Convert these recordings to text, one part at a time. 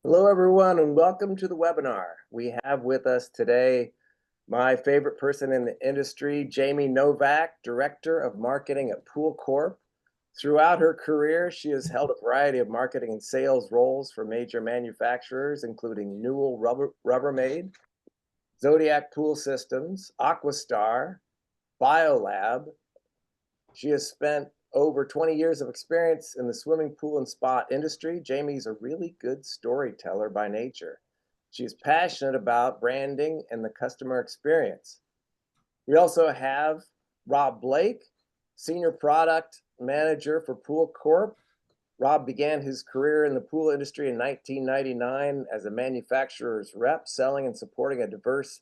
Hello, everyone, and welcome to the webinar. We have with us today my favorite person in the industry, Jamie Novak, Director of Marketing at POOLCORP. Throughout her career, she has held a variety of marketing and sales roles for major manufacturers, including Newell Rubbermaid, Zodiac Pool Systems, Aquastar, Biolab. She has spent over 20 years of experience in the swimming pool and spa industry. Jamie's a really good storyteller by nature. She's passionate about branding and the customer experience. We also have Rob Blake, Senior Product Manager for POOLCORP. Rob began his career in the pool industry in 1999 as a manufacturer's rep, selling and supporting a diverse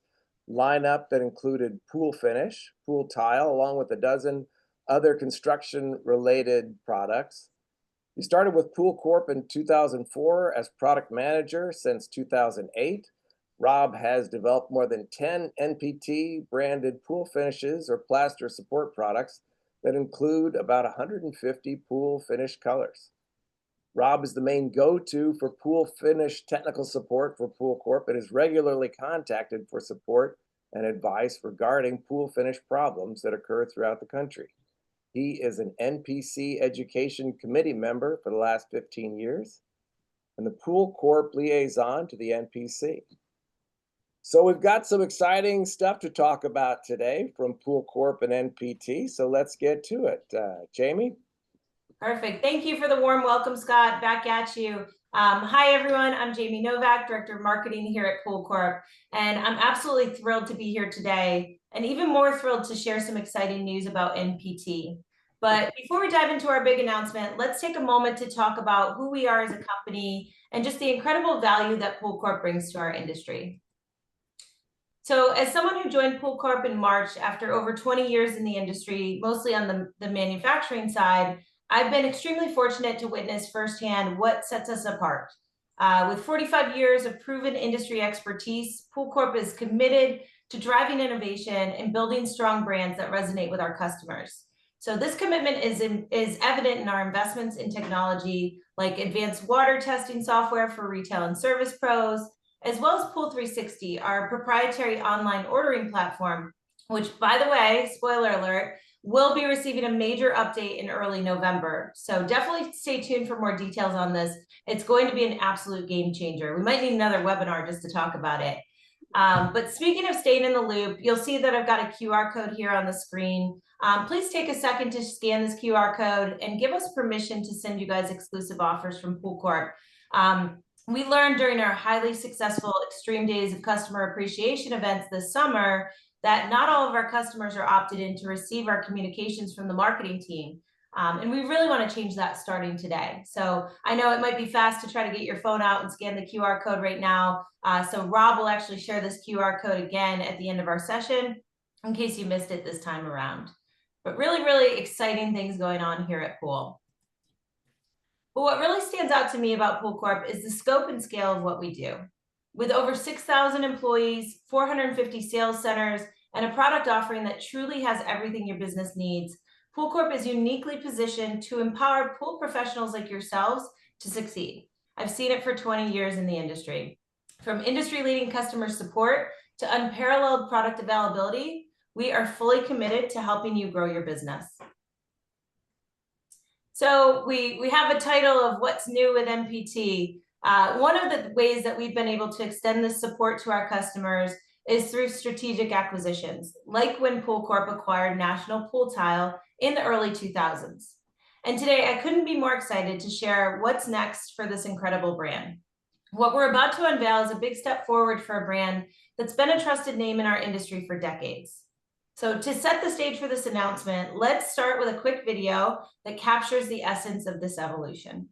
lineup that included pool finish, pool tile, along with a dozen other construction-related products. He started with POOLCORP in 2004 as product manager. Since 2008, Rob has developed more than 10 NPT branded pool finishes or plaster support products that include about 150 pool finish colors. Rob is the main go-to for pool finish technical support for POOLCORP and is regularly contacted for support and advice regarding pool finish problems that occur throughout the country. He is an NPC Education Committee member for the last 15 years and the POOLCORP liaison to the NPC. So we've got some exciting stuff to talk about today from POOLCORP and NPT. So let's get to it. Jamie? Perfect. Thank you for the warm welcome, Scott. Back at you. Hi, everyone. I'm Jamie Novak, Director of Marketing here at POOLCORP, and I'm absolutely thrilled to be here today, and even more thrilled to share some exciting news about NPT. But before we dive into our big announcement, let's take a moment to talk about who we are as a company and just the incredible value that POOLCORP brings to our industry. So as someone who joined POOLCORP in March after over 20 years in the industry, mostly on the manufacturing side, I've been extremely fortunate to witness firsthand what sets us apart. With 45 years of proven industry expertise, POOLCORP is committed to driving innovation and building strong brands that resonate with our customers. So this commitment is evident in our investments in technology like advanced water testing software for retail and service pros, as well as Pool 360, our proprietary online ordering platform, which, by the way, spoiler alert, will be receiving a major update in early November. So definitely stay tuned for more details on this. It's going to be an absolute game changer. We might need another webinar just to talk about it. But speaking of staying in the loop, you'll see that I've got a QR code here on the screen. Please take a second to scan this QR code and give us permission to send you guys exclusive offers from POOLCORP. We learned during our highly successful Extreme Days of Customer Appreciation events this summer that not all of our customers are opted in to receive our communications from the marketing team. And we really want to change that starting today. So I know it might be fast to try to get your phone out and scan the QR code right now. So Rob will actually share this QR code again at the end of our session in case you missed it this time around. But really, really exciting things going on here at Pool. But what really stands out to me about POOLCORP is the scope and scale of what we do. With over 6,000 employees, 450 sales centers, and a product offering that truly has everything your business needs, POOLCORP is uniquely positioned to empower pool professionals like yourselves to succeed. I've seen it for 20 years in the industry. From industry-leading customer support to unparalleled product availability, we are fully committed to helping you grow your business. So we have a title of What's New with NPT. One of the ways that we've been able to extend this support to our customers is through strategic acquisitions, like when POOLCORP acquired National Pool Tile in the early 2000s. And today I couldn't be more excited to share what's next for this incredible brand. What we're about to unveil is a big step forward for a brand that's been a trusted name in our industry for decades. So to set the stage for this announcement, let's start with a quick video that captures the essence of this evolution.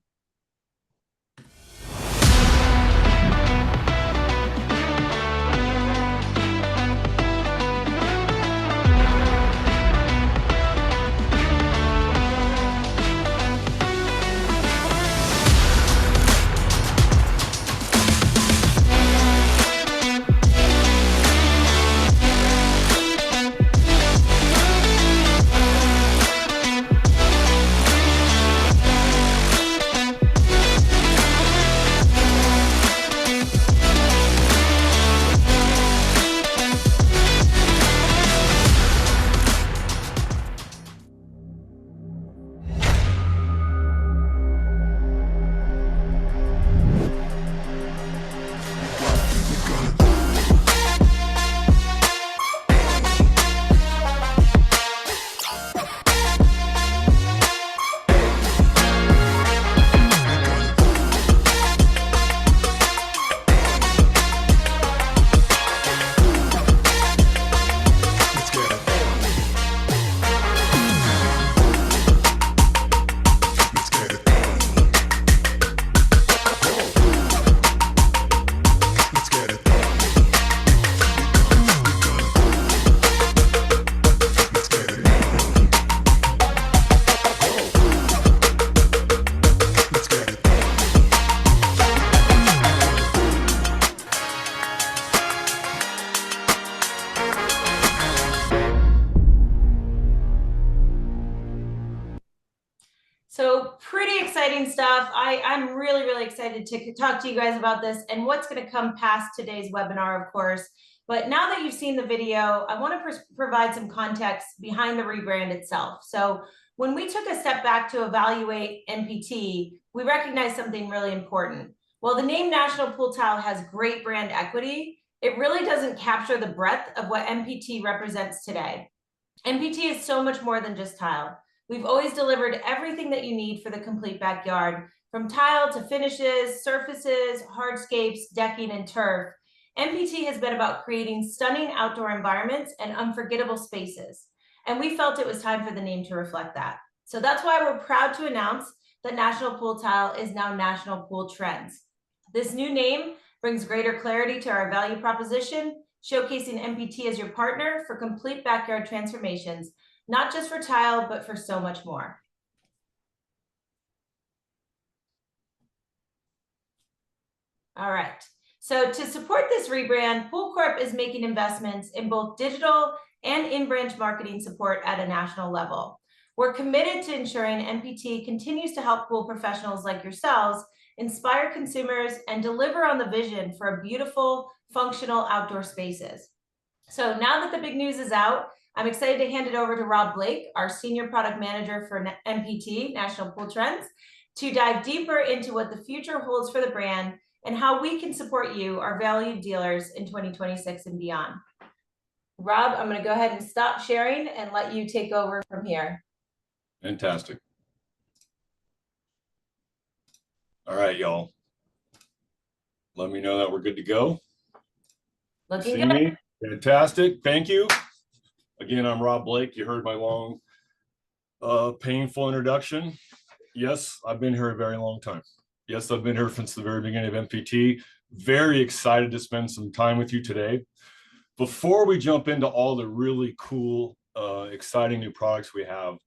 enough. I'm really, really excited to talk to you guys about this and what's going to come past today's webinar, of course. But now that you've seen the video, I want to provide some context behind the rebrand itself. So when we took a step back to evaluate NPT, we recognized something really important. While the name National Pool Tile has great brand equity, it really doesn't capture the breadth of what NPT represents today. NPT is so much more than just tile. We've always delivered everything that you need for the complete backyard, from tile to finishes, surfaces, hardscapes, decking, and turf. NPT has been about creating stunning outdoor environments and unforgettable spaces. And we felt it was time for the name to reflect that. So that's why we're proud to announce that National Pool Tile is now National Pool Trends. This new name brings greater clarity to our value proposition, showcasing NPT as your partner for complete backyard transformations, not just for tile, but for so much more. All right. So to support this rebrand, POOLCORP is making investments in both digital and in-branch marketing support at a national level. We're committed to ensuring NPT continues to help pool professionals like yourselves inspire consumers and deliver on the vision for beautiful, functional outdoor spaces. So now that the big news is out, I'm excited to hand it over to Rob Blake, our Senior Product Manager for NPT, National Pool Trends, to dive deeper into what the future holds for the brand and how we can support you, our valued dealers, in 2026 and beyond. Rob, I'm going to go ahead and stop sharing and let you take over from here. Fantastic. All right, y'all. Let me know that we're good to go. Looking See good. me? Fantastic. Thank you. Again, I'm Rob Blake. You heard my long, painful introduction. Yes, I've been here a very long time. Yes, I've been here since the very beginning of NPT. Very excited to spend some time with you today. Before we jump into all the really cool, exciting new products we have,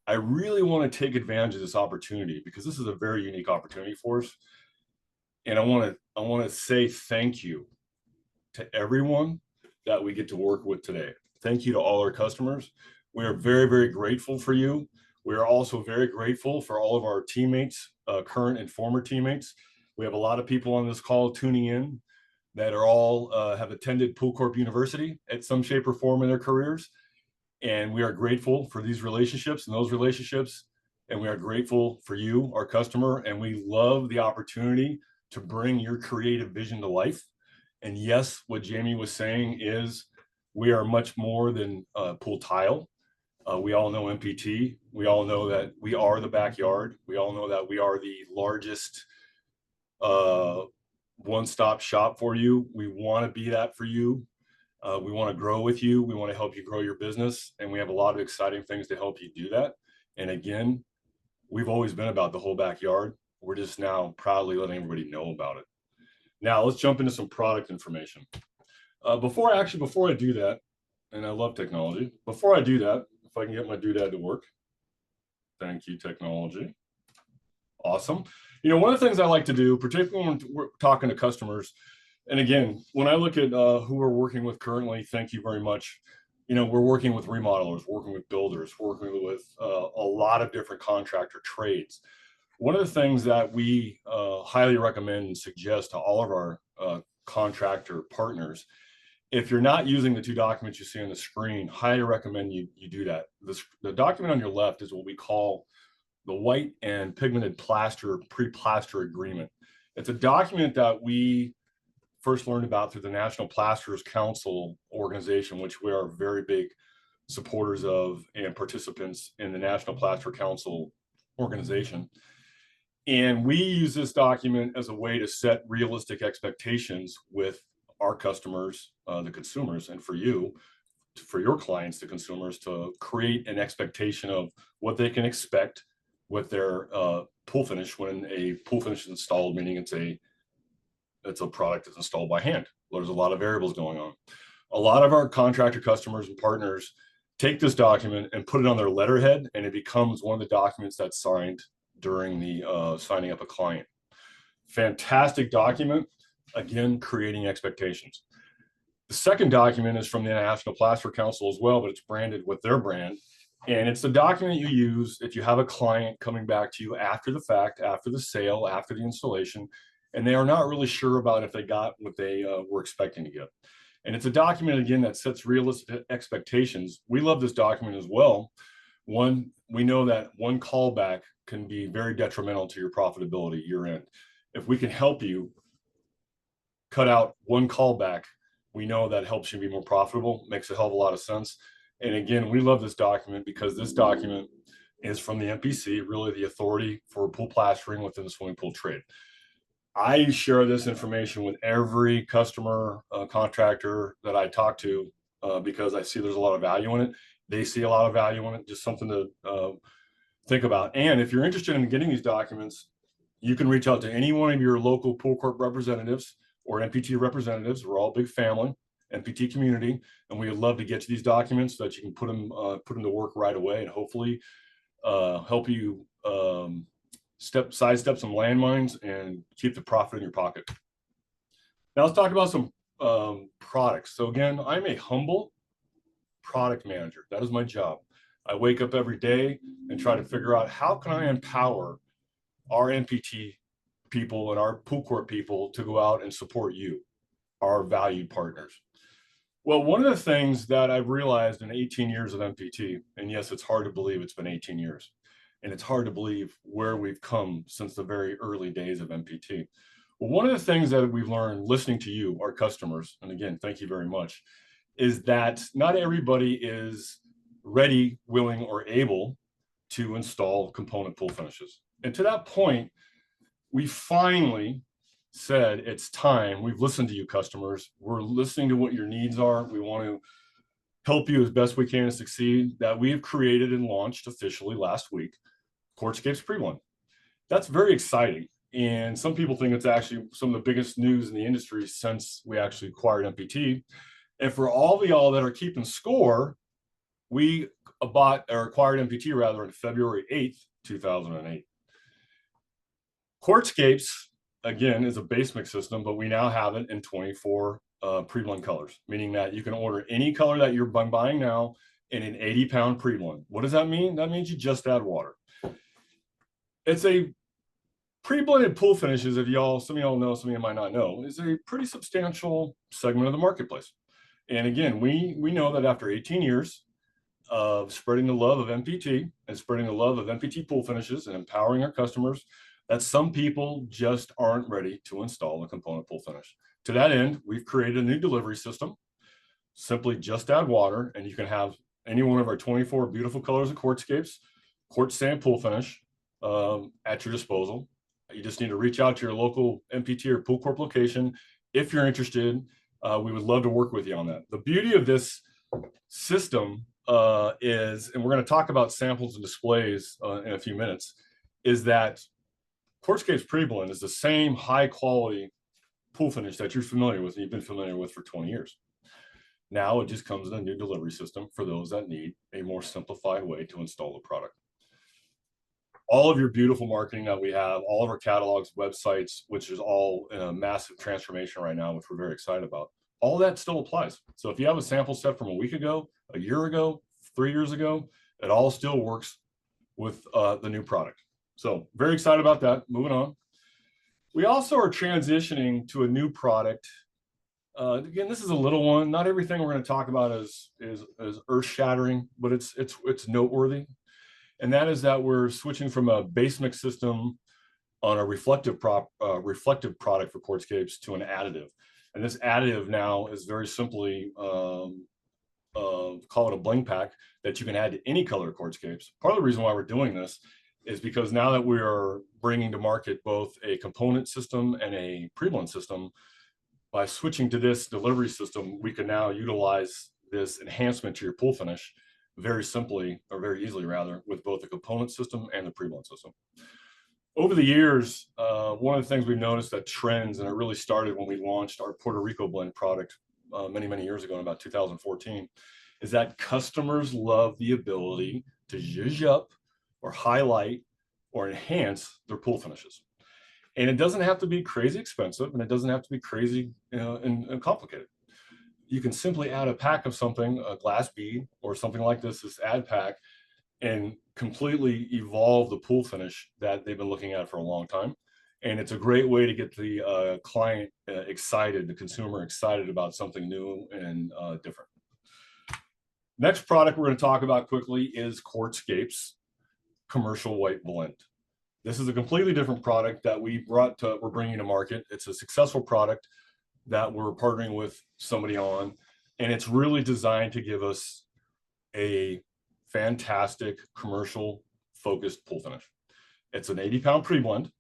I really want to take advantage of this opportunity because this is a very unique opportunity for us. And I want to say thank you to everyone that we get to work with today. Thank you to all our customers. We are very, very grateful for you. We are also very grateful for all of our teammates, current and former teammates. We have a lot of people on this call tuning in that are all have attended POOLCORP University at some shape or form in their careers. And we are grateful for these relationships and those relationships. And we are grateful for you, our customer. And we love the opportunity to bring your creative vision to life. And yes, what Jamie was saying is we are much more than pool tile. We all know NPT. We all know that we are the backyard. We all know that we are the largest one-stop shop for you. We want to be that for you. We want to grow with you. We want to help you grow your business. And we have a lot of exciting things to help you do that. And again, we've always been about the whole backyard. We're just now proudly letting everybody know about it. Now let's jump into some product information. Before I do that, and I love technology, before I do that, if I can get my doodad to work. Thank you, technology. Awesome. You know, one of the things I like to do, particularly when we're talking to customers, and again, when I look at who we're working with currently, thank you very much. You know, we're working with remodelers, working with builders, working with a lot of different contractor trades. One of the things that we highly recommend and suggest to all of our contractor partners, if you're not using the two documents you see on the screen, highly recommend you do that. The document on your left is what we call the white and pigmented plaster pre-plaster agreement. It's a document that we first learned about through the National Plasterers Council organization, which we are very big supporters of and participants in the National Plaster Council organization. And we use this document as a way to set realistic expectations with our customers, the consumers, and for you, for your clients, the consumers, to create an expectation of what they can expect with their pool finish when a pool finish is installed, meaning it's a product that's installed by hand. There's a lot of variables going on. A lot of our contractor customers and partners take this document and put it on their letterhead, and it becomes one of the documents that's signed during the signing up a client. Fantastic document, again, creating expectations. The second document is from the National Plaster Council as well, but it's branded with their brand. And it's the document you use if you have a client coming back to you after the fact, after the sale, after the installation, and they are not really sure about if they got what they were expecting to get. And it's a document, again, that sets realistic expectations. We love this document as well. One, we know that one callback can be very detrimental to your profitability year end. If we can help you cut out one callback, we know that helps you be more profitable, makes a hell of a lot of sense. And again, we love this document because this document is from the NPC, really the authority for pool plastering within the swimming pool trade. I share this information with every customer, contractor that I talk to because I see there's a lot of value in it. They see a lot of value in it, just something to think about. And if you're interested in getting these documents, you can reach out to any one of your local POOLCORP representatives or NPT representatives. We're all a big family, NPT community, and we would love to get you these documents so that you can put them to work right away and hopefully help you sidestep some landmines and keep the profit in your pocket. Now let's talk about some products. So again, I'm a humble product manager. That is my job. I wake up every day and try to figure out how can I empower our NPT people and our POOLCORP people to go out and support you, our valued partners. Well, one of the things that I've realized in 18 years of NPT, and yes, it's hard to believe it's been 18 years, and it's hard to believe where we've come since the very early days of NPT. Well, one of the things that we've learned listening to you, our customers, and again, thank you very much, is that not everybody is ready, willing, or able to install component pool finishes. And to that point, we finally said it's time. We've listened to you customers. We're listening to what your needs are. We want to help you as best we can to succeed. That we have created and launched officially last week, Hardscapes Pre-1. That's very exciting. And some people think it's actually some of the biggest news in the industry since we actually acquired NPT. And for all of y'all that are keeping score, we acquired NPT rather on February 8th, 2008. Hardscapes, again, is a base mix system, but we now have it in 24 pre-blend colors, meaning that you can order any color that you're buying now in an 80-pound pre-blend. What does that mean? That means you just add water. It's a pre-blended pool finishes, if y'all, some of y'all know, some of you might not know, is a pretty substantial segment of the marketplace. And again, we know that after 18 years of spreading the love of NPT and spreading the love of NPT pool finishes and empowering our customers, that some people just aren't ready to install a component pool finish. To that end, we've created a new delivery system. Simply just add water, and you can have any one of our 24 beautiful colors of Hardscapes, quartz sand pool finish at your disposal. You just need to reach out to your local NPT or POOLCORP location if you're interested. We would love to work with you on that. The beauty of this system is, and we're going to talk about samples and displays in a few minutes, is that Hardscapes Pre-Blend is the same high quality pool finish that you're familiar with and you've been familiar with for 20 years. Now it just comes in a new delivery system for those that need a more simplified way to install the product. All of your beautiful marketing that we have, all of our catalogs, websites, which is all in a massive transformation right now, which we're very excited about, all that still applies. So if you have a sample set from a week ago, a year ago, 3 years ago, it all still works with the new product. So very excited about that. Moving on. We also are transitioning to a new product. Again, this is a little one. Not everything we're going to talk about is earth-shattering, but it's noteworthy. And that is that we're switching from a base mix system on a reflective product for Hardscapes to an additive. And this additive now is very simply call it a bling pack that you can add to any color of Hardscapes. Part of the reason why we're doing this is because now that we are bringing to market both a component system and a pre-blend system, by switching to this delivery system, we can now utilize this enhancement to your pool finish very simply, or very easily rather, with both the component system and the pre-blend system. Over the years, one of the things we've noticed that trends, and it really started when we launched our Puerto Rico blend product many, many years ago in about 2014, is that customers love the ability to zhuzh up or highlight or enhance their pool finishes. And it doesn't have to be crazy expensive, and it doesn't have to be crazy and complicated. You can simply add a pack of something, a glass bead or something like this add pack, and completely evolve the pool finish that they've been looking at for a long time. And it's a great way to get the client excited, the consumer excited about something new and different. Next product we're going to talk about quickly is Quartzscapes Commercial White Blend. This is a completely different product that we're bringing to market. It's a successful product that we're partnering with somebody on, and it's really designed to give us a fantastic commercial focused pool finish. It's an 80-pound pre-blend,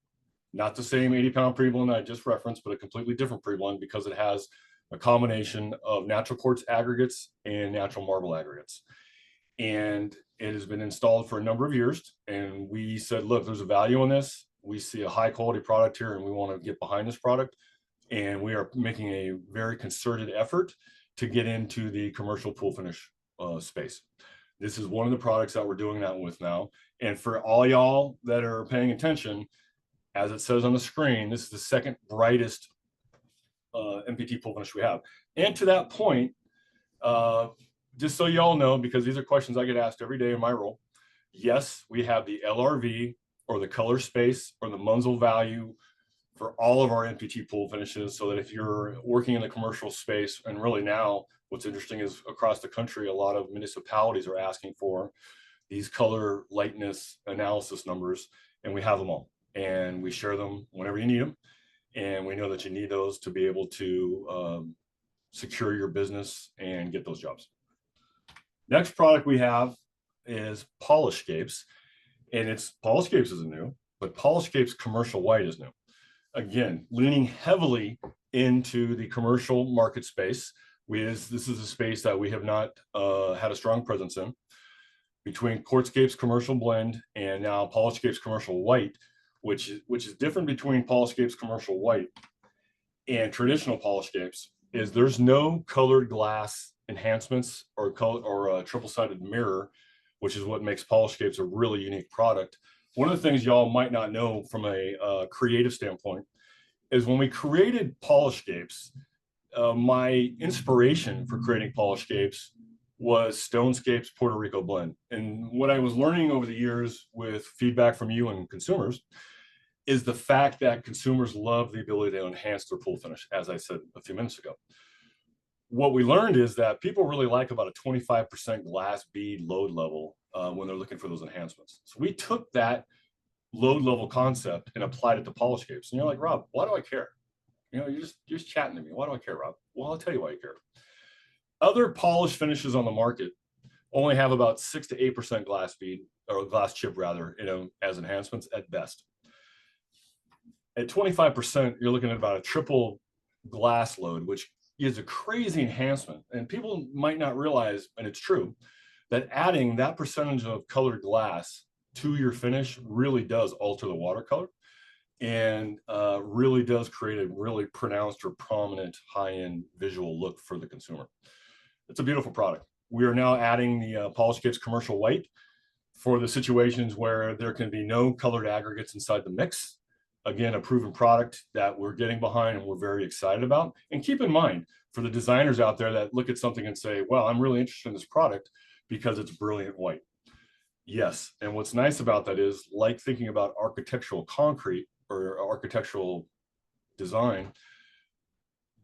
not the same 80-pound pre-blend I just referenced, but a completely different pre-blend because it has a combination of natural quartz aggregates and natural marble aggregates. And it has been installed for a number of years. And we said, look, there's a value in this. We see a high quality product here and we want to get behind this product. And we are making a very concerted effort to get into the commercial pool finish space. This is one of the products that we're doing that with now. And for all y'all that are paying attention, as it says on the screen, this is the second brightest NPT pool finish we have. And to that point, just so y'all know, because these are questions I get asked every day in my role, yes, we have the LRV or the color space or the Munsell value for all of our NPT pool finishes, so that if you're working in the commercial space, and really now what's interesting is across the country, a lot of municipalities are asking for these color lightness analysis numbers, and we have them all. And we share them whenever you need them. And we know that you need those to be able to secure your business and get those jobs. Next product we have is POOLCORP, and POOLCORP isn't new, but POOLCORP Commercial White is new. Again, leaning heavily into the commercial market space. This is a space that we have not had a strong presence in. Between Quartzscapes Commercial Blend and now POOLCORP Commercial White, which is different between POOLCORP Commercial White and traditional POOLCORP, is there's no colored glass enhancements or a triple-sided mirror, which is what makes POOLCORP a really unique product. One of the things y'all might not know from a creative standpoint is when we created POOLCORP, my inspiration for creating POOLCORP was Stonescapes Puerto Rico Blend. And what I was learning over the years with feedback from you and consumers is the fact that consumers love the ability to enhance their pool finish, as I said a few minutes ago. What we learned is that people really like about a 25% glass bead load level when they're looking for those enhancements. So we took that load level concept and applied it to POOLCORP. And you're like, Rob, why do I care? You know, you're just chatting to me. Why do I care, Rob? Well, I'll tell you why I care. Other polished finishes on the market only have about 6 to 8% glass bead or glass chip rather, as enhancements at best. At 25%, you're looking at about a triple glass load, which is a crazy enhancement. And people might not realize, and it's true, that adding that percentage of colored glass to your finish really does alter the watercolor and really does create a really pronounced or prominent high-end visual look for the consumer. It's a beautiful product. We are now adding the POOLCORP Commercial White for the situations where there can be no colored aggregates inside the mix. Again, a proven product that we're getting behind and we're very excited about. And keep in mind, for the designers out there that look at something and say, well, I'm really interested in this product because it's brilliant white. Yes, and what's nice about that is, like thinking about architectural concrete or architectural design,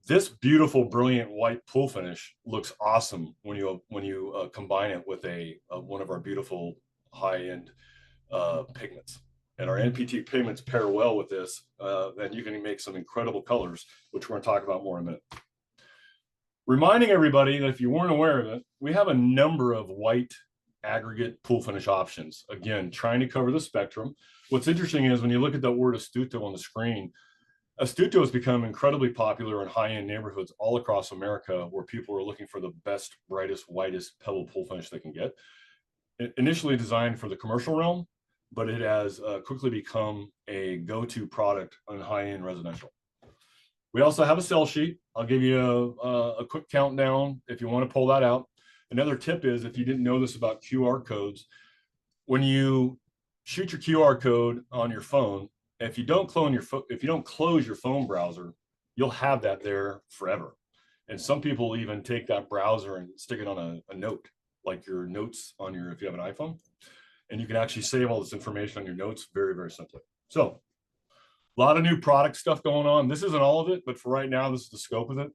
this beautiful, brilliant white pool finish looks awesome when you combine it with one of our beautiful high-end pigments. And our NPT pigments pair well with this, then you can make some incredible colors, which we're going to talk about more in a minute. Reminding everybody that if you weren't aware of it, we have a number of white aggregate pool finish options. Again, trying to cover the spectrum. What's interesting is when you look at the word Astuto on the screen, Astuto has become incredibly popular in high-end neighborhoods all across America where people are looking for the best, brightest, whitest pebble pool finish they can get. Initially designed for the commercial realm, but it has quickly become a go-to product on high-end residential. We also have a sell sheet. I'll give you a quick countdown if you want to pull that out. Another tip is, if you didn't know this about QR codes, when you shoot your QR code on your phone, if you don't close your phone browser, you'll have that there forever. And some people even take that browser and stick it on a note, like your notes on if you have an iPhone. and you can actually save all this information on your notes very, very simply. So a lot of new product stuff going on. This isn't all of it, but for right now, this is the scope of it.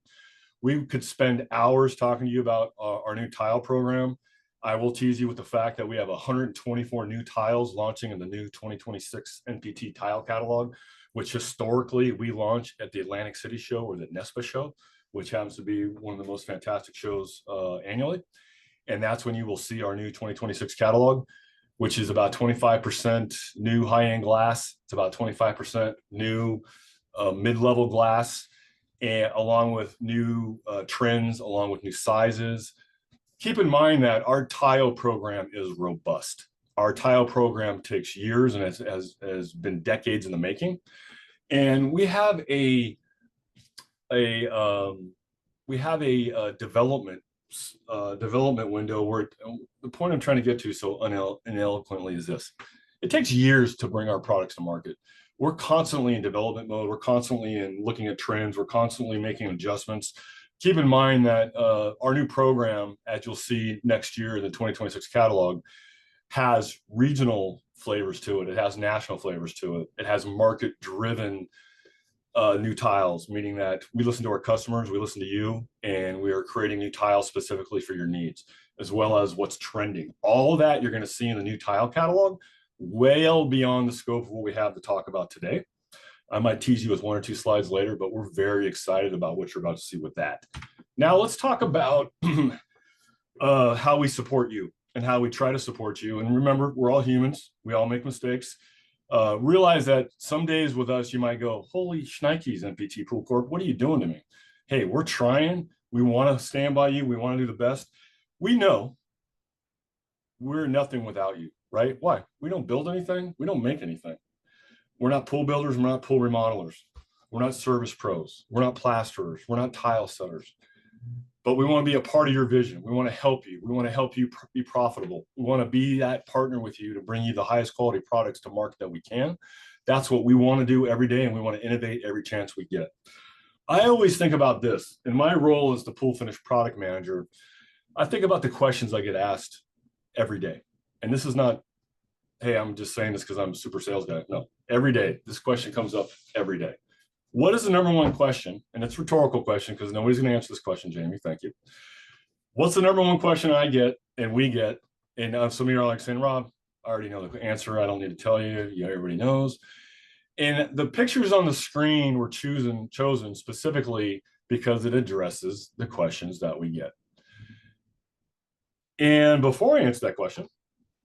We could spend hours talking to you about our new tile program. I will tease you with the fact that we have 124 new tiles launching in the new 2026 NPT tile catalog, which historically we launch at the Atlantic City show or the NESPA show, which happens to be one of the most fantastic shows annually. And that's when you will see our new 2026 catalog, which is about 25% new high-end glass. It's about 25% new mid-level glass, and along with new trends, along with new sizes. Keep in mind that our tile program is robust. Our tile program takes years and has been decades in the making. And we have a development window where the point I'm trying to get to so uneloquently is this: it takes years to bring our products to market. We're constantly in development mode. We're constantly in looking at trends. We're constantly making adjustments. Keep in mind that our new program, as you'll see next year in the 2026 catalog, has regional flavors to it. It has national flavors to it. It has market-driven new tiles, meaning that we listen to our customers, we listen to you, and we are creating new tiles specifically for your needs, as well as what's trending. All of that you're going to see in the new tile catalog, well beyond the scope of what we have to talk about today. I might tease you with one or two slides later, but we're very excited about what you're about to see with that. Now let's talk about how we support you and how we try to support you. And remember, we're all humans. We all make mistakes. Realize that some days with us, you might go, holy shnikes, NPT Pool Corp, what are you doing to me? Hey, we're trying. We want to stand by you. We want to do the best. We know we're nothing without you, right? Why? We don't build anything. We don't make anything. We're not pool builders. We're not pool remodelers. We're not service pros. We're not plasterers. We're not tile setters. But we want to be a part of your vision. We want to help you. We want to help you be profitable. We want to be that partner with you to bring you the highest quality products to market that we can. That's what we want to do every day, and we want to innovate every chance we get. I always think about this. In my role as the pool finish product manager, I think about the questions I get asked every day. And this is not, hey, I'm just saying this because I'm a super sales guy. No, every day. This question comes up every day. What is the number one question? And it's a rhetorical question because nobody's going to answer this question, Jamie. Thank you. What's the number one question I get and we get? And some of you are like saying, Rob, I already know the answer. I don't need to tell you. Yeah, everybody knows. And the pictures on the screen were chosen specifically because it addresses the questions that we get. And before I answer that question,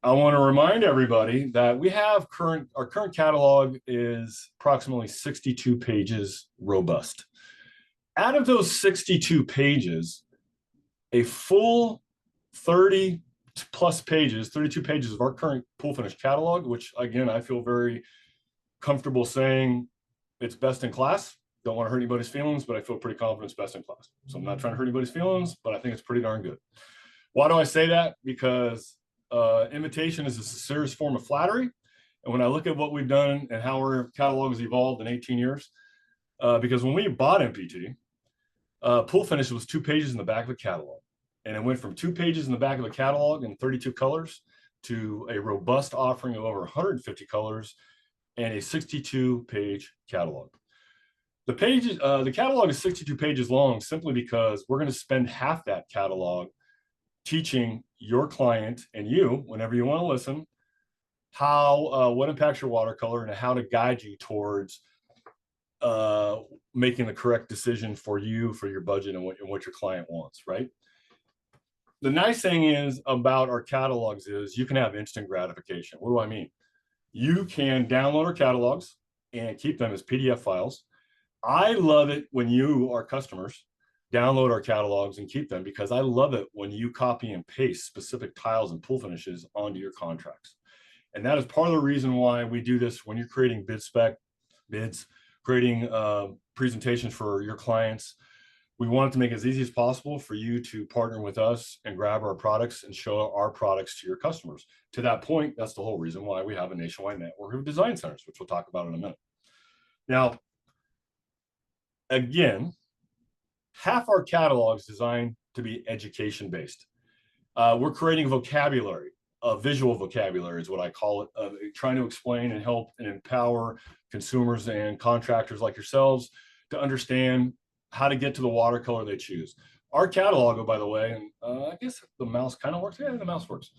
I want to remind everybody that we have our current catalog is approximately 62 pages robust. Out of those 62 pages, a full 30 plus pages, 32 pages of our current pool finish catalog, which again, I feel very comfortable saying it's best in class. Don't want to hurt anybody's feelings, but I feel pretty confident it's best in class. So I'm not trying to hurt anybody's feelings, but I think it's pretty darn good. Why do I say that? Because imitation is a serious form of flattery. And when I look at what we've done and how our catalog has evolved in 18 years, because when we bought NPT, pool finish was 2 pages in the back of the catalog. And it went from 2 pages in the back of the catalog in 32 colors to a robust offering of over 150 colors and a 62-page catalog. The catalog is 62 pages long simply because we're going to spend half that catalog teaching your client and you, whenever you want to listen, how what impacts your watercolor and how to guide you towards making the correct decision for you, for your budget, and what your client wants, right? The nice thing is about our catalogs is you can have instant gratification. What do I mean? You can download our catalogs and keep them as PDF files. I love it when you, our customers, download our catalogs and keep them because I love it when you copy and paste specific tiles and pool finishes onto your contracts. And that is part of the reason why we do this when you're creating bids, creating presentations for your clients. We want it to make it as easy as possible for you to partner with us and grab our products and show our products to your customers. To that point, that's the whole reason why we have a nationwide network of design centers, which we'll talk about in a minute. Now, again, half our catalog is designed to be education-based. We're creating vocabulary. a visual vocabulary is what I call it, trying to explain and help and empower consumers and contractors like yourselves to understand how to get to the watercolor they choose. Our catalog, oh, by the way, and I guess the mouse kind of works. Yeah, the mouse works.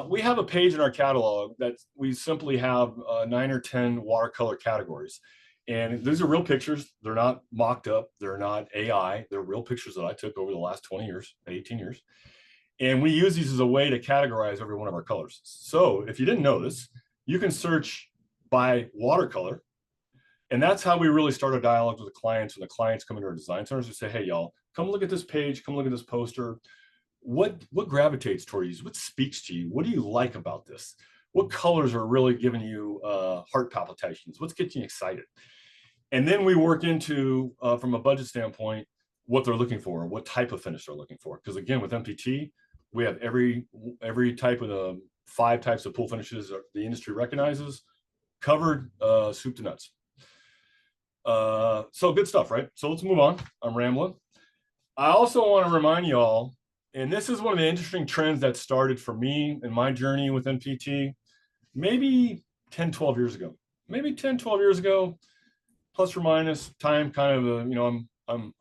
We have a page in our catalog that we simply have 9 or 10 watercolor categories. And these are real pictures. They're not mocked up. They're not AI. They're real pictures that I took over the last 20 years, 18 years. And we use these as a way to categorize every one of our colors. So if you didn't know this, you can search by watercolor. And that's how we really start our dialogues with the clients. When the clients come into our design centers, we say, hey, y'all, come look at this page. Come look at this poster. What gravitates toward you? What speaks to you? What do you like about this? What colors are really giving you heart palpitations? What's getting you excited? And then we work into, from a budget standpoint, what they're looking for, what type of finish they're looking for. Because again, with NPT, we have every type of the 5 types of pool finishes the industry recognizes, covered soup to nuts. So good stuff, right? So let's move on. I'm rambling. I also want to remind y'all, and this is one of the interesting trends that started for me in my journey with NPT, maybe 10, 12 years ago. Maybe 10, 12 years ago, plus or minus time, kind of, you know, I'm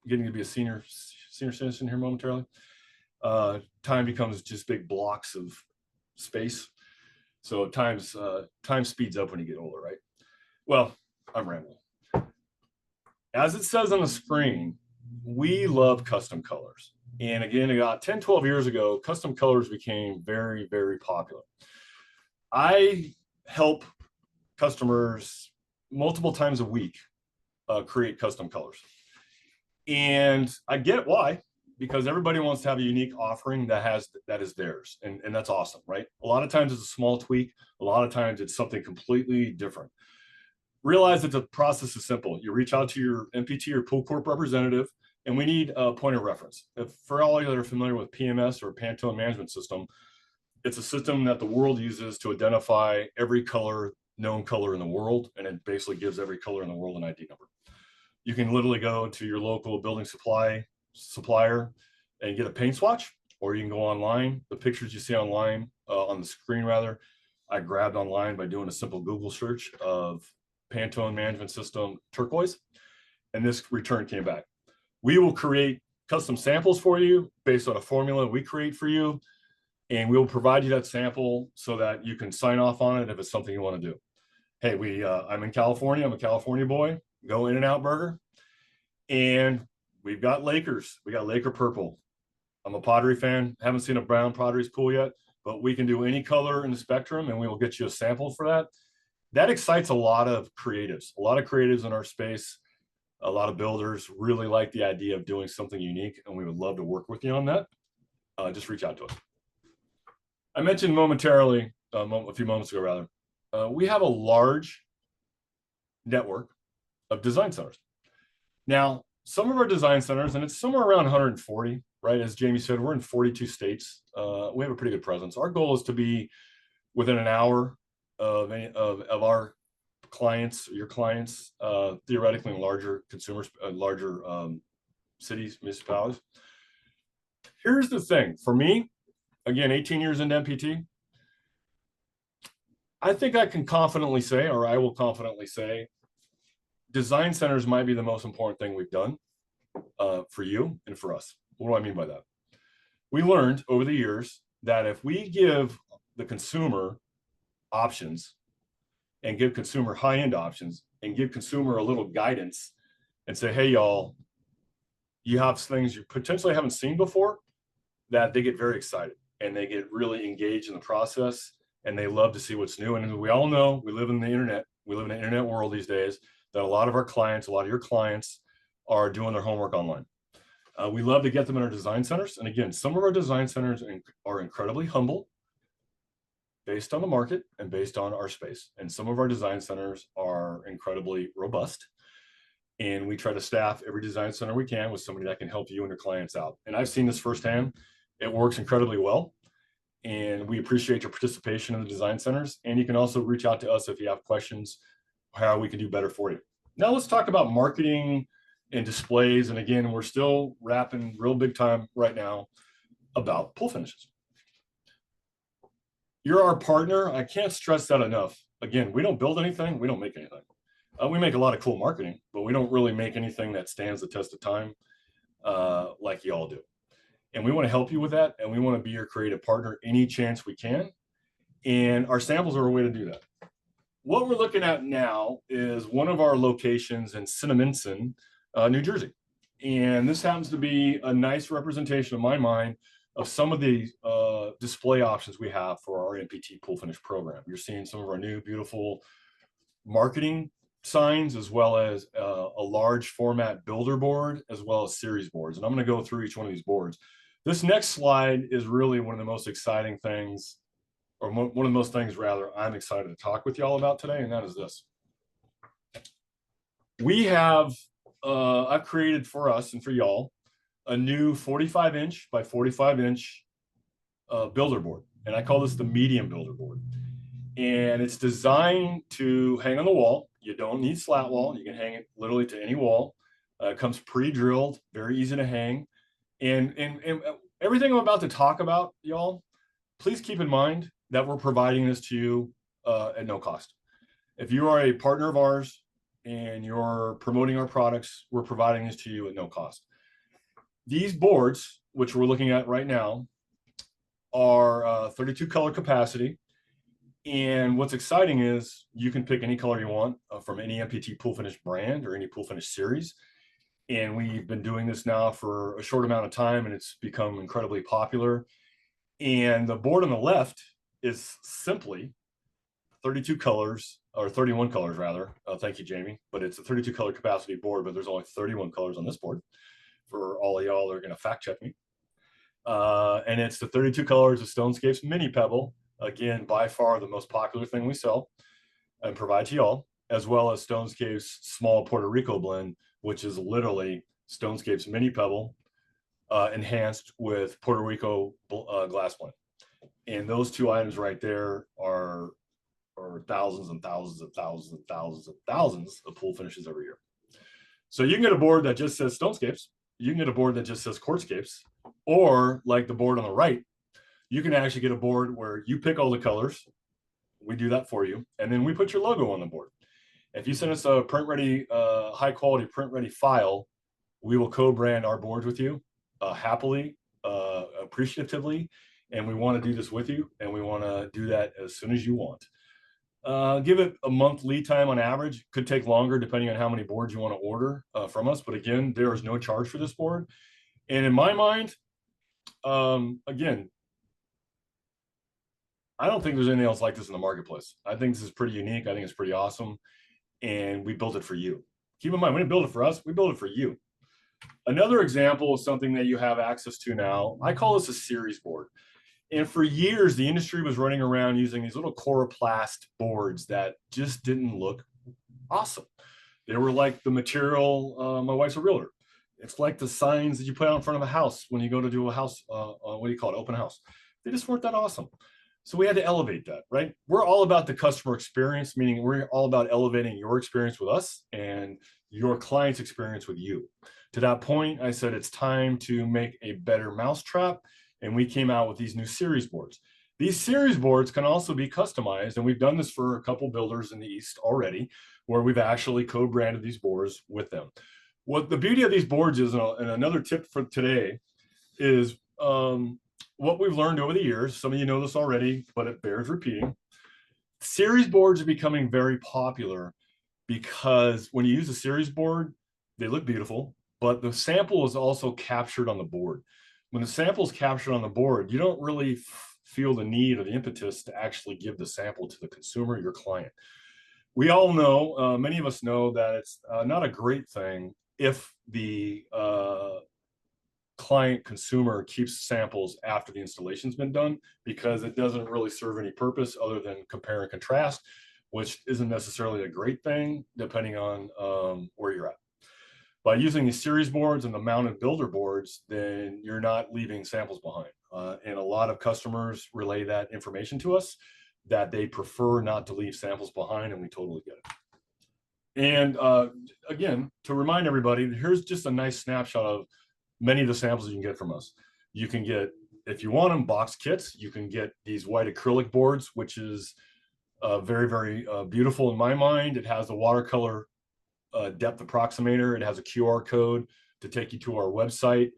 getting to be a senior citizen here momentarily. Time becomes just big blocks of space. So time speeds up when you get older, right? Well, I'm rambling. As it says on the screen, we love custom colors. And again, about 10, 12 years ago, custom colors became very, very popular. I help customers multiple times a week create custom colors. And I get why, because everybody wants to have a unique offering that is theirs. And that's awesome, right? A lot of times it's a small tweak. A lot of times it's something completely different. Realize that the process is simple. You reach out to your NPT or POOLCORP representative, and we need a point of reference. For all of you that are familiar with PMS or Pantone Management System, it's a system that the world uses to identify every known color in the world, and it basically gives every color in the world an ID number. You can literally go to your local building supplier and get a paint swatch, or you can go online. The pictures you see online, on the screen rather, I grabbed online by doing a simple Google search of Pantone Management System turquoise, and this return came back. We will create custom samples for you based on a formula we create for you, and we'll provide you that sample so that you can sign off on it if it's something you want to do. Hey, I'm in California. I'm a California boy. Go In-N-Out Burger, and we've got Lakers. We got Laker purple. I'm a Padre fan. Haven't seen a brown Padres pool yet, but we can do any color in the spectrum, and we will get you a sample for that. That excites a lot of creatives. A lot of creatives in our space, a lot of builders really like the idea of doing something unique, and we would love to work with you on that. Just reach out to us. I mentioned momentarily, a few moments ago rather, we have a large network of design centers. Now, some of our design centers, and it's somewhere around 140, right? As Jamie said, we're in 42 states. We have a pretty good presence. Our goal is to be within an hour of our clients, your clients, theoretically in larger consumers, larger cities, municipalities. Here's the thing for me, again, 18 years into NPT, I think I can confidently say, or I will confidently say, design centers might be the most important thing we've done for you and for us. What do I mean by that? We learned over the years that if we give the consumer options and give consumer high-end options and give consumer a little guidance and say, hey, y'all, you have things you potentially haven't seen before, that they get very excited and they get really engaged in the process and they love to see what's new. And we all know we live in the internet world these days, that a lot of our clients, a lot of your clients are doing their homework online. We love to get them in our design centers. And again, some of our design centers are incredibly humble based on the market and based on our space. And some of our design centers are incredibly robust. And we try to staff every design center we can with somebody that can help you and your clients out. And I've seen this firsthand. It works incredibly well. And we appreciate your participation in the design centers. And you can also reach out to us if you have questions, how we can do better for you. Now let's talk about marketing and displays. And again, we're still rapping real big time right now about pool finishes. You're our partner. I can't stress that enough. Again, we don't build anything. We don't make anything. We make a lot of cool marketing, but we don't really make anything that stands the test of time like y'all do. And we want to help you with that. And we want to be your creative partner any chance we can. And our samples are a way to do that. What we're looking at now is one of our locations in Cinnaminson, New Jersey. And this happens to be a nice representation of my mind of some of the display options we have for our NPT pool finish program. You're seeing some of our new beautiful marketing signs, as well as a large format builder board, as well as series boards. And I'm going to go through each one of these boards. This next slide is really one of the most exciting things, or one of the most things rather, I'm excited to talk with y'all about today, and that is this. We have, I've created for us and for y'all, a new 45-inch by 45-inch builder board. And I call this the medium builder board. And it's designed to hang on the wall. You don't need slat wall. You can hang it literally to any wall. It comes pre-drilled, very easy to hang. And everything I'm about to talk about, y'all, please keep in mind that we're providing this to you at no cost. If you are a partner of ours and you're promoting our products, we're providing this to you at no cost. These boards, which we're looking at right now, are 32 color capacity. And what's exciting is you can pick any color you want from any NPT pool finish brand or any pool finish series. And we've been doing this now for a short amount of time, and it's become incredibly popular. And the board on the left is simply 32 colors, or 31 colors rather. Thank you, Jamie. But it's a 32 color capacity board, but there's only 31 colors on this board for all of y'all that are going to fact check me. And it's the 32 colors of Stonescapes Mini Pebble. Again, by far the most popular thing we sell and provide to y'all, as well as Stonescapes Small Puerto Rico Blend, which is literally Stonescapes Mini Pebble enhanced with Puerto Rico glass blend. And those two items right there are thousands and thousands and thousands and thousands and thousands of pool finishes every year. So you can get a board that just says Stonescapes. You can get a board that just says Quartzscapes, or like the board on the right, you can actually get a board where you pick all the colors. We do that for you. And then we put your logo on the board. If you send us a print ready, high quality print ready file, we will co-brand our boards with you happily, appreciatively. And we want to do this with you. And we want to do that as soon as you want. Give it a month lead time on average. Could take longer depending on how many boards you want to order from us. But again, there is no charge for this board. And in my mind, again, I don't think there's anything else like this in the marketplace. I think this is pretty unique. I think it's pretty awesome. And we built it for you. Keep in mind, we didn't build it for us. We built it for you. Another example of something that you have access to now, I call this a series board. And for years, the industry was running around using these little coroplast boards that just didn't look awesome. They were like the material, my wife's a realtor. It's like the signs that you put out in front of a house when you go to do a house, what do you call it, open house. They just weren't that awesome. So we had to elevate that, right? We're all about the customer experience, meaning we're all about elevating your experience with us and your client's experience with you. To that point, I said it's time to make a better mousetrap, and we came out with these new series boards. These series boards can also be customized, and we've done this for a couple builders in the East already, where we've actually co-branded these boards with them. What the beauty of these boards is, and another tip for today, is what we've learned over the years. Some of you know this already, but it bears repeating. Series boards are becoming very popular because when you use a series board, they look beautiful, but the sample is also captured on the board. When the sample is captured on the board, you don't really feel the need or the impetus to actually give the sample to the consumer, your client. We all know, many of us know that it's not a great thing if the client consumer keeps samples after the installation's been done, because it doesn't really serve any purpose other than compare and contrast, which isn't necessarily a great thing depending on where you're at. By using these series boards and the mounted builder boards, then you're not leaving samples behind. And a lot of customers relay that information to us, that they prefer not to leave samples behind, and we totally get it. And again, to remind everybody, here's just a nice snapshot of many of the samples you can get from us. You can get if you want them box kits, you can get these white acrylic boards, which is very, very beautiful in my mind. It has a watercolor depth approximator. It has a QR code to take you to our website.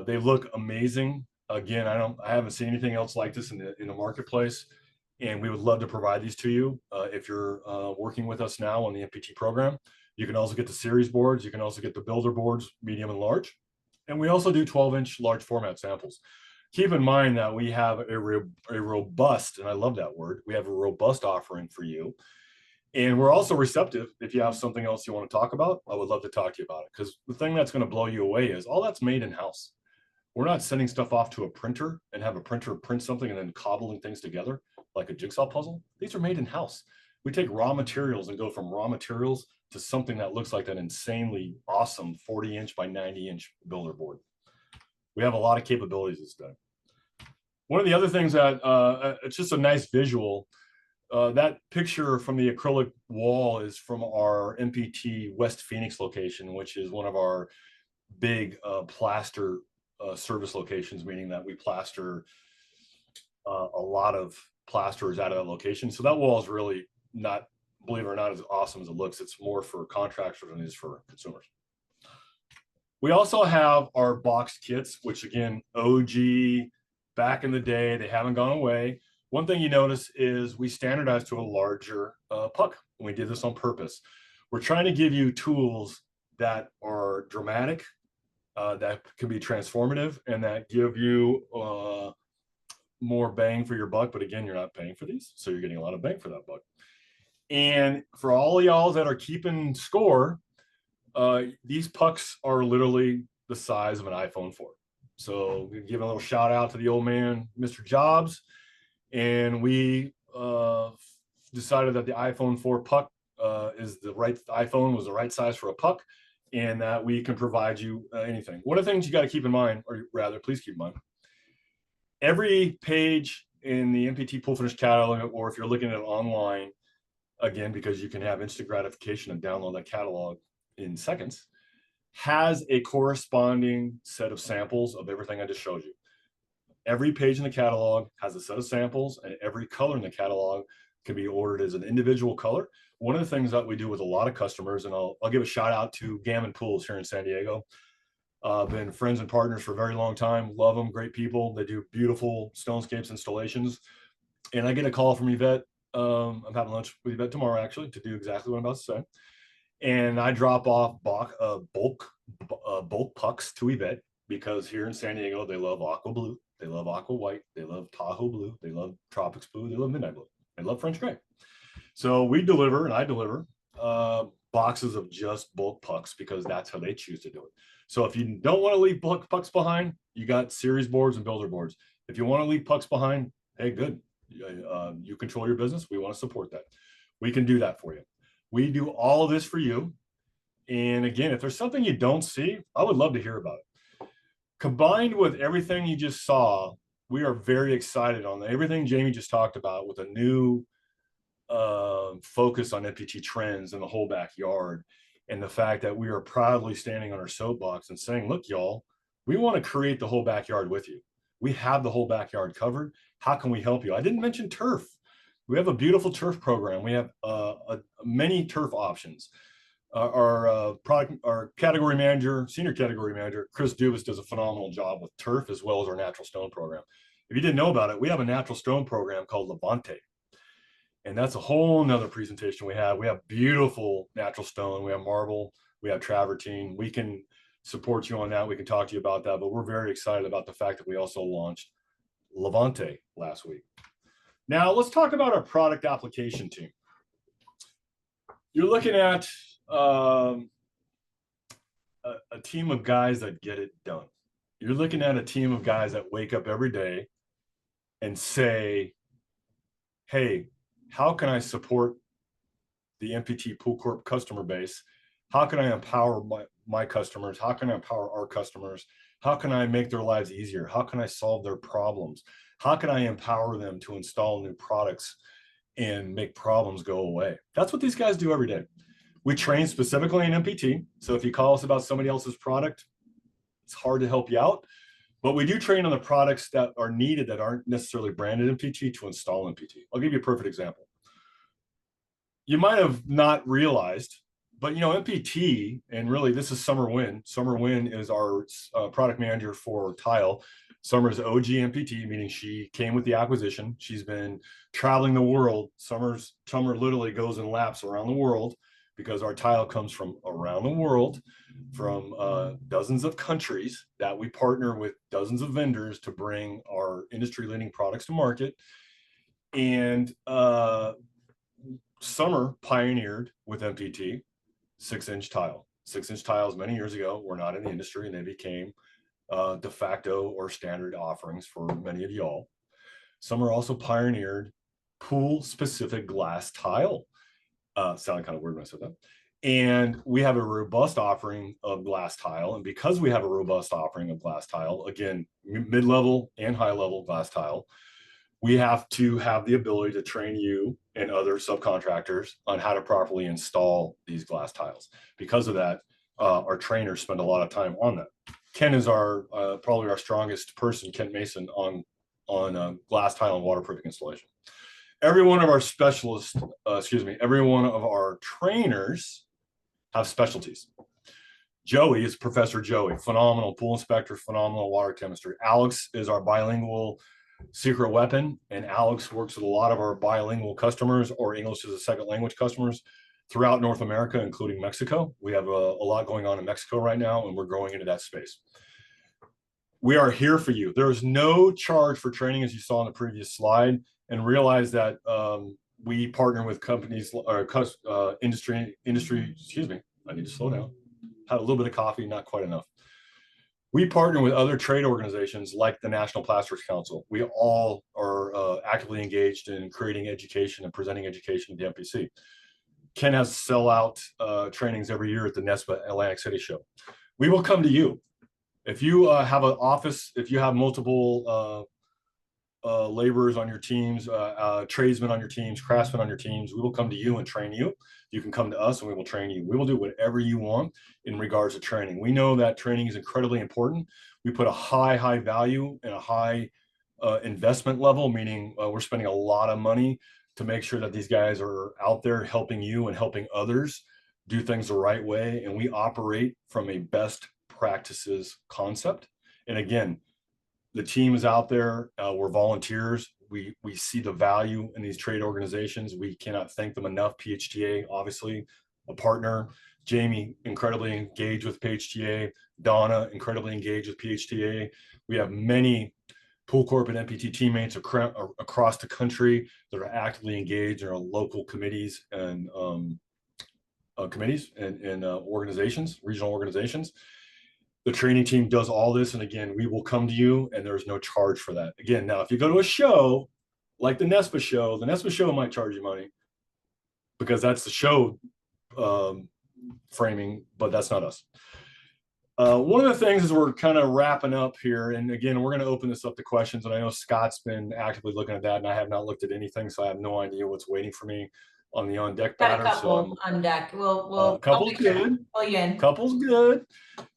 They look amazing. Again, I haven't seen anything else like this in the marketplace, and we would love to provide these to you if you're working with us now on the NPT program. You can also get the series boards. You can also get the builder boards, medium and large. And we also do 12-inch large format samples. Keep in mind that we have a robust, and I love that word, we have a robust offering for you. And we're also receptive. If you have something else you want to talk about, I would love to talk to you about it. Because the thing that's going to blow you away is all that's made in-house. We're not sending stuff off to a printer and have a printer print something and then cobbling things together like a jigsaw puzzle. These are made in-house. We take raw materials and go from raw materials to something that looks like an insanely awesome 40-inch by 90-inch builder board. We have a lot of capabilities this day. One of the other things that it's just a nice visual. That picture from the acrylic wall is from our NPT West Phoenix location, which is one of our big plaster service locations, meaning that we plaster a lot of plasterers out of that location. So that wall is really not, believe it or not, as awesome as it looks. It's more for contractors than it is for consumers. We also have our box kits, which again, OG, back in the day, they haven't gone away. One thing you notice is we standardized to a larger puck. And we did this on purpose. We're trying to give you tools that are dramatic, that can be transformative, and that give you more bang for your buck. But again, you're not paying for these, so you're getting a lot of bang for that buck. And for all of y'all that are keeping score, these pucks are literally the size of an iPhone 4. So we give a little shout out to the old man, Mr. Jobs. And we decided that the iPhone 4 puck is the right, iPhone was the right size for a puck, and that we can provide you anything. One of the things you got to keep in mind, or rather, please keep in mind, every page in the NPT Pool Finish catalog, or if you're looking at it online, again, because you can have instant gratification and download that catalog in seconds, has a corresponding set of samples of everything I just showed you. Every page in the catalog has a set of samples, and every color in the catalog can be ordered as an individual color. One of the things that we do with a lot of customers, and I'll give a shout out to Gammon Pools here in San Diego. Been friends and partners for a very long time. Love them, great people. They do beautiful Stonescapes installations. And I get a call from Yvette. I'm having lunch with Yvette tomorrow, actually, to do exactly what I'm about to say. And I drop off bulk pucks to Yvette, because here in San Diego, they love aqua blue, they love aqua white, they love Tahoe blue, they love tropics blue, they love midnight blue, they love French gray. So we deliver, and I deliver boxes of just bulk pucks, because that's how they choose to do it. So if you don't want to leave bulk pucks behind, you got series boards and builder boards. If you want to leave pucks behind, hey, good. You control your business. We want to support that. We can do that for you. We do all of this for you. And again, if there's something you don't see, I would love to hear about it. Combined with everything you just saw, we are very excited on everything Jamie just talked about, with a new focus on NPT trends in the whole backyard, and the fact that we are proudly standing on our soapbox and saying, look, y'all, we want to create the whole backyard with you. We have the whole backyard covered. How can we help you? I didn't mention turf. We have a beautiful turf program. We have many turf options. Our category manager, senior category manager, Chris Dubas, does a phenomenal job with turf, as well as our natural stone program. If you didn't know about it, we have a natural stone program called Levante. And that's a whole nother presentation we have. We have beautiful natural stone. We have marble. We have travertine. We can support you on that. We can talk to you about that. But we're very excited about the fact that we also launched Levante last week. Now, let's talk about our product application team. You're looking at a team of guys that get it done. You're looking at a team of guys that wake up every day and say, hey, how can I support the NPT POOLCORP customer base? How can I empower my customers? How can I empower our customers? How can I make their lives easier? How can I solve their problems? How can I empower them to install new products and make problems go away? That's what these guys do every day. We train specifically in NPT. So if you call us about somebody else's product, it's hard to help you out. But we do train on the products that are needed that aren't necessarily branded NPT to install NPT. I'll give you a perfect example. You might have not realized, but NPT, and really this is Summer Wynn. Summer Wynn is our product manager for tile. Summer is OG NPT, meaning she came with the acquisition. She's been traveling the world. Summer literally goes in laps around the world because our tile comes from around the world, from dozens of countries that we partner with dozens of vendors to bring our industry-leading products to market. And Summer pioneered with NPT 6-inch tile. 6-inch tiles many years ago were not in the industry, and they became de facto or standard offerings for many of y'all. Summer also pioneered pool-specific glass tile. Sounded kind of weird when I said that. And we have a robust offering of glass tile. And because we have a robust offering of glass tile, again, mid-level and high-level glass tile, we have to have the ability to train you and other subcontractors on how to properly install these glass tiles. Because of that, our trainers spend a lot of time on that. Ken is our probably our strongest person, Ken Mason, on glass tile and waterproofing installation. Every one of our specialists, every one of our trainers have specialties. Joey is Professor Joey, phenomenal pool inspector, phenomenal water chemistry. Alex is our bilingual secret weapon, and Alex works with a lot of our bilingual customers or English as a second language customers throughout North America, including Mexico. We have a lot going on in Mexico right now, and we're growing into that space. We are here for you. There is no charge for training, as you saw in the previous slide, and realize that we partner with companies or industry. Excuse me, I need to slow down. Had a little bit of coffee, not quite enough. We partner with other trade organizations like the National Plasterers Council. We all are actively engaged in creating education and presenting education at the NPC. Ken has sellout trainings every year at the NESPA Atlantic City show. We will come to you. If you have an office, if you have multiple laborers on your teams, tradesmen on your teams, craftsmen on your teams, we will come to you and train you. You can come to us and we will train you. We will do whatever you want in regards to training. We know that training is incredibly important. We put a high value and a high investment level, meaning we're spending a lot of money to make sure that these guys are out there helping you and helping others do things the right way. And we operate from a best practices concept. And again, the team is out there. We're volunteers. We see the value in these trade organizations. We cannot thank them enough. PHTA, obviously, a partner. Jamie, incredibly engaged with PHTA. Donna, incredibly engaged with PHTA. We have many POOLCORP and NPT teammates across the country that are actively engaged in our local committees and organizations, regional organizations. The training team does all this. And again, we will come to you and there's no charge for that. Again, now, if you go to a show like the NESPA show might charge you money because that's the show framing, but that's not us. One of the things is we're kind of wrapping up here. And again, we're going to open this up to questions. And I know Scott's been actively looking at that and I have not looked at anything. So I have no idea what's waiting for me on the on deck Got a batter. couple on deck. We'll couple's good. Pull you in. Couple's good.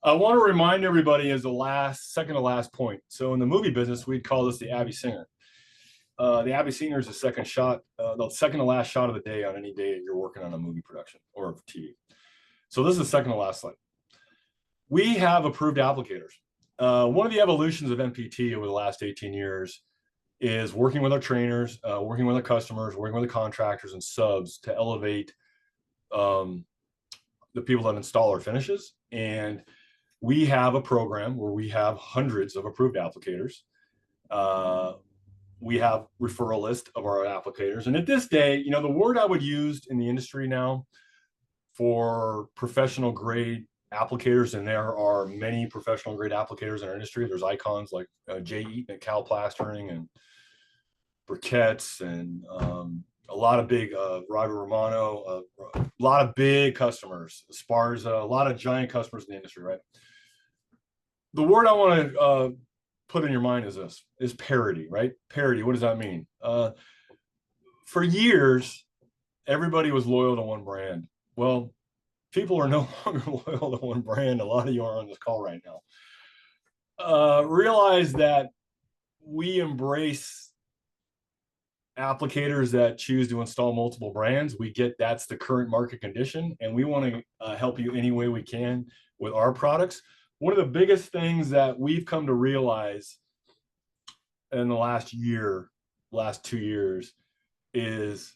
I want to remind everybody as the second to last point. So in the movie business, we'd call this the Abby Singer. The Abby Singer is the second to last shot of the day on any day you're working on a movie production or TV. So this is the second to last slide. We have approved applicators. One of the evolutions of NPT over the last 18 years is working with our trainers, working with our customers, working with the contractors and subs to elevate the people that install our finishes. And we have a program where we have hundreds of approved applicators. We have referral list of our applicators. And at this day, the word I would use in the industry now for professional grade applicators, and there are many professional grade applicators in our industry. There's icons like Jay Eaton at Cal Plastering and Briquettes and a lot of big Robbie Romano, a lot of big customers, Sparza, a lot of giant customers in the industry, right? The word I want to put in your mind is parity, right? Parity, what does that mean? For years, everybody was loyal to one brand. Well, people are no longer loyal to one brand. A lot of you are on this call right now. Realize that we embrace applicators that choose to install multiple brands. We get that's the current market condition, and we want to help you any way we can with our products. One of the biggest things that we've come to realize in the last 2 years, is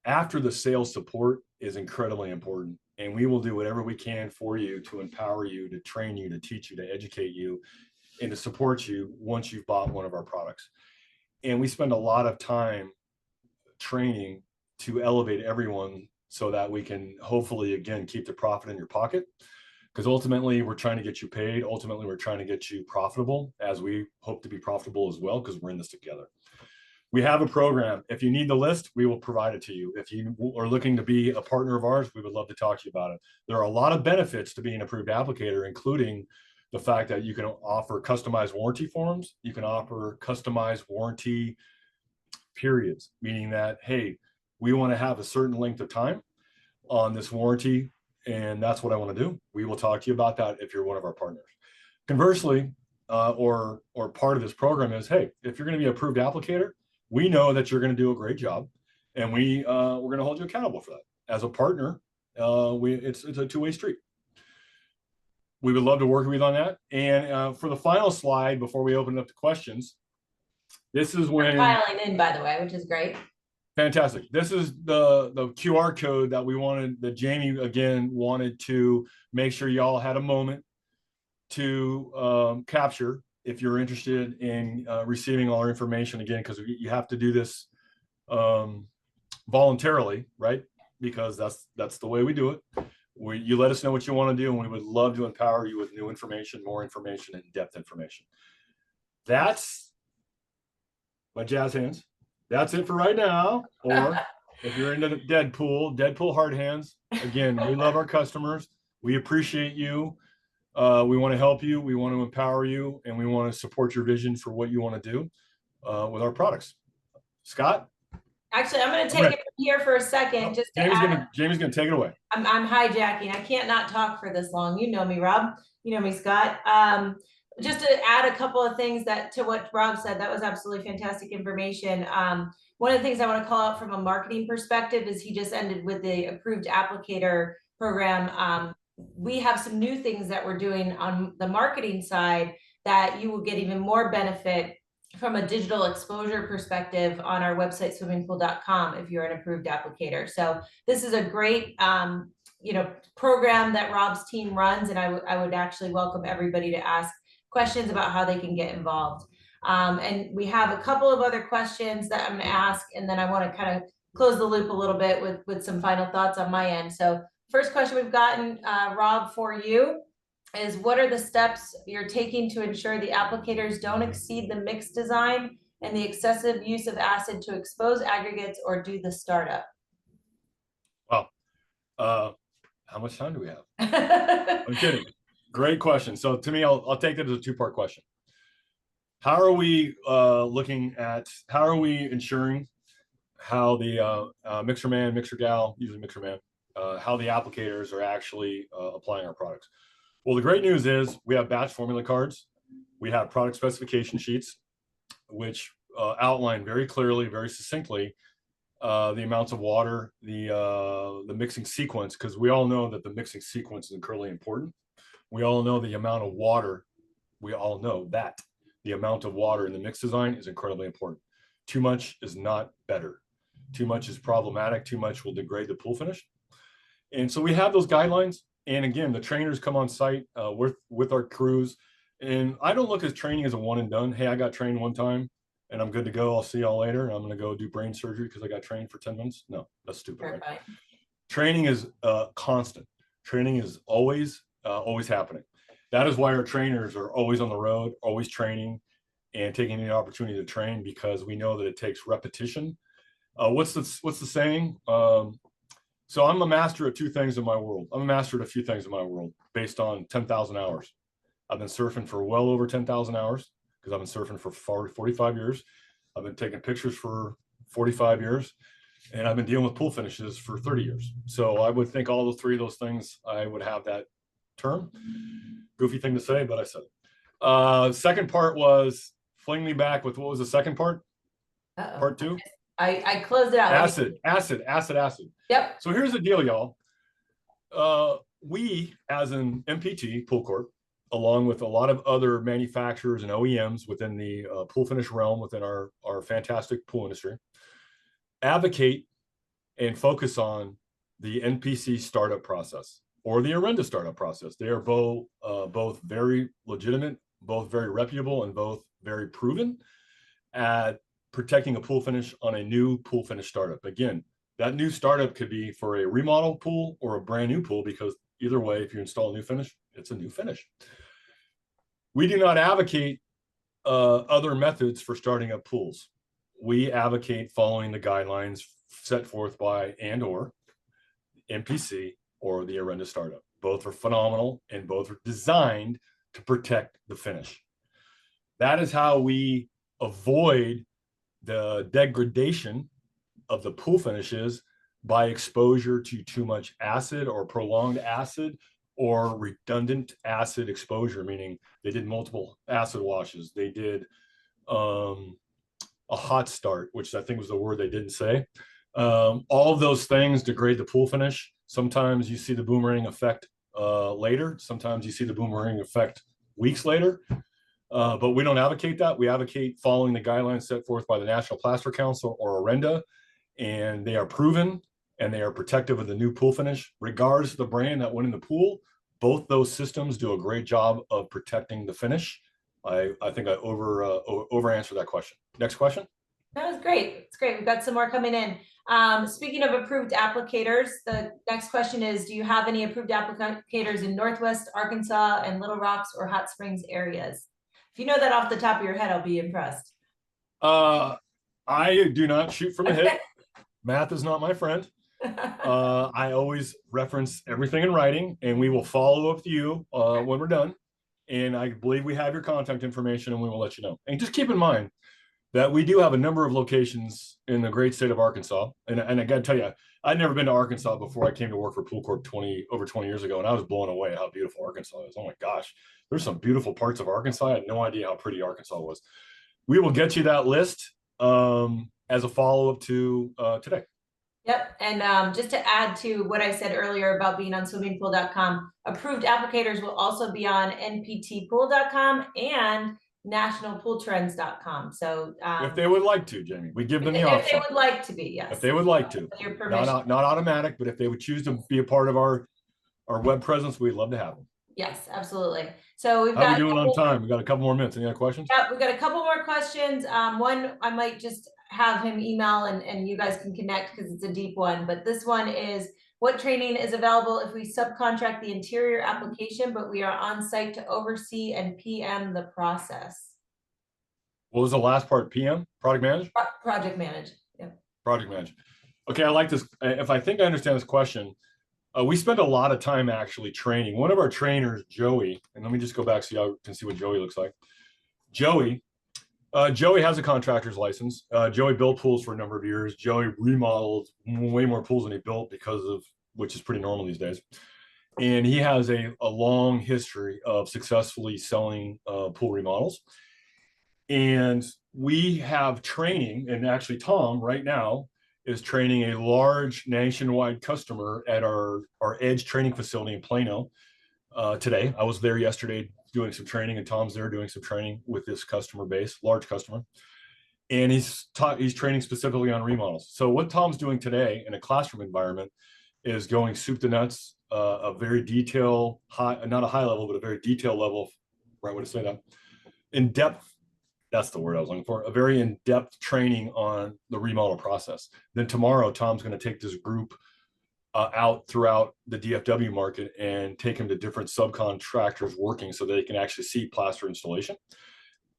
after the sales support is incredibly important. And we will do whatever we can for you to empower you, to train you, to teach you, to educate you, and to support you once you've bought one of our products. And we spend a lot of time training to elevate everyone so that we can hopefully, again, keep the profit in your pocket. Because ultimately, we're trying to get you paid. Ultimately, we're trying to get you profitable, as we hope to be profitable as well, because we're in this together. We have a program. If you need the list, we will provide it to you. If you are looking to be a partner of ours, we would love to talk to you about it. There are a lot of benefits to being an approved applicator, including the fact that you can offer customized warranty forms. You can offer customized warranty periods, meaning that, hey, we want to have a certain length of time on this warranty, and that's what I want to do. We will talk to you about that if you're one of our partners. Conversely, or part of this program is, hey, if you're going to be an approved applicator, we know that you're going to do a great job, and we're going to hold you accountable for that. As a partner, it's a two-way street. We would love to work with you on that. And for the final slide, before we open it up to questions, this is when Filing in, by the way, which is great. Fantastic. This is the QR code that we wanted, that Jamie again wanted to make sure y'all had a moment to capture if you're interested in receiving all our information, again, because you have to do this voluntarily, right? Because that's the way we do it. You let us know what you want to do, and we would love to empower you with new information, more information, and in-depth information. That's my jazz hands. That's it for right now. Or if you're into Deadpool hard hands, again, we love our customers. We appreciate you. We want to help you. We want to empower you, and we want to support your vision for what you want to do with our products. Scott? Actually, I'm going to take it from here for a second. Just to Jamie's going to take it away. I'm hijacking. I can't not talk for this long. You know me, Rob. You know me, Scott. Just to add a couple of things to what Rob said, that was absolutely fantastic information. One of the things I want to call out from a marketing perspective is he just ended with the approved applicator program. We have some new things that we're doing on the marketing side that you will get even more benefit from a digital exposure perspective on our website, swimmingpool.com, if you're an approved applicator. So this is a great program that Rob's team runs, and I would actually welcome everybody to ask questions about how they can get involved. And we have a couple of other questions that I'm going to ask, and then I want to kind of close the loop a little bit with some final thoughts on my end. So first question we've gotten, Rob, for you is, what are the steps you're taking to ensure the applicators don't exceed the mix design and the excessive use of acid to expose aggregates or do the startup? Well, how much time do we have? I'm kidding. Great question. So to me, I'll take that as a two-part question. How are we how are we ensuring how the mixer man, mixer gal, usually mixer man, how the applicators are actually applying our products? Well, the great news is we have batch formula cards. We have product specification sheets, which outline very clearly, very succinctly, the amounts of water, the mixing sequence, because we all know that the mixing sequence is incredibly important. We all know the amount of water. We all know that the amount of water in the mix design is incredibly important. Too much is not better. Too much is problematic. Too much will degrade the pool finish. And so we have those guidelines. And again, the trainers come on site with our crews. And I don't look at training as a one and done. Hey, I got trained one time and I'm good to go. I'll see y'all later. I'm going to go do brain surgery because I got trained for 10 minutes. No, that's stupid. Right? Training is constant. Training is always happening. That is why our trainers are always on the road, always training and taking the opportunity to train, because we know that it takes repetition. What's the saying? So I'm a master of two things in my world. I'm a master at a few things in my world based on 10,000 hours. I've been surfing for well over 10,000 hours because I've been surfing for 45 years. I've been taking pictures for 45 years, and I've been dealing with pool finishes for 30 years. So I would think all the three of those things, I would have that term. Goofy thing to say, but I said it. Second part was fling me back with, what was the second part? Uh-oh. Part two? I closed it out. Acid. Yep. So here's the deal, y'all. We, as an NPT, Pool Corp, along with a lot of other manufacturers and OEMs within the pool finish realm, within our fantastic pool industry, advocate and focus on the NPC startup process or the Arenda startup process. They are both very legitimate, both very reputable, and both very proven at protecting a pool finish on a new pool finish startup. Again, that new startup could be for a remodel pool or a brand new pool, because either way, if you install a new finish, it's a new finish. We do not advocate other methods for starting up pools. We advocate following the guidelines set forth by and/or NPC or the Arenda startup. Both are phenomenal and both are designed to protect the finish. That is how we avoid the degradation of the pool finishes by exposure to too much acid or prolonged acid or redundant acid exposure, meaning they did multiple acid washes. They did a hot start, which I think was the word they didn't say. All of those things degrade the pool finish. Sometimes you see the boomerang effect later. Sometimes you see the boomerang effect weeks later. But we don't advocate that. We advocate following the guidelines set forth by the National Plaster Council or Arenda, and they are proven and they are protective of the new pool finish. Regardless of the brand that went in the pool, both those systems do a great job of protecting the finish. I think I over answered that question. Next question. That was great. It's great. We've got some more coming in. Speaking of approved applicators, the next question is, do you have any approved applicators in Northwest Arkansas and Little Rocks or Hot Springs areas? If you know that off the top of your head, I'll be impressed. I do not shoot from the hip. Math is not my friend. I always reference everything in writing, and we will follow up with you when we're done. And I believe we have your contact information, and we will let you know. And just keep in mind that we do have a number of locations in the great state of Arkansas. And I got to tell you, I'd never been to Arkansas before I came to work for POOLCORP over 20 years ago, and I was blown away how beautiful Arkansas is. Oh my gosh, there's some beautiful parts of Arkansas. I had no idea how pretty Arkansas was. We will get you that list as a follow-up to today. Yep. And just to add to what I said earlier about being on swimmingpool.com, approved applicators will also be on nptpool.com and nationalpooltrends.com. So if they would like to, Jamie, we give them the option. If they would like to be, yes. If they would like to, not automatic, but if they would choose to be a part of our web presence, we'd love to have them. Yes, absolutely. So we've got. How are we doing on time? We got a couple more minutes. Any other questions? Yeah, we've got a couple more questions. One, I might just have him email and you guys can connect because it's a deep one. But this one is, what training is available if we subcontract the interior application, but we are on site to oversee and PM the process? What was the last part? PM? Product manager? Project manage. Yeah. Project manager. Okay, I like this. If I think I understand this question, we spend a lot of time actually training. One of our trainers, Joey, and let me just go back so y'all can see what Joey looks like. Joey has a contractor's license. Joey built pools for a number of years. Joey remodeled way more pools than he built which is pretty normal these days. And he has a long history of successfully selling pool remodels. And we have training, and actually Tom right now is training a large nationwide customer at our Edge training facility in Plano today. I was there yesterday doing some training, and Tom's there doing some training with this customer base, large customer. And he's training specifically on remodels. So what Tom's doing today in a classroom environment is going soup to nuts, a very detailed, not a high level, but a very detailed level, right way to say that, in depth. That's the word I was looking for. A very in-depth training on the remodel process. Then tomorrow, Tom's going to take this group out throughout the DFW market and take them to different subcontractors working so they can actually see plaster installation.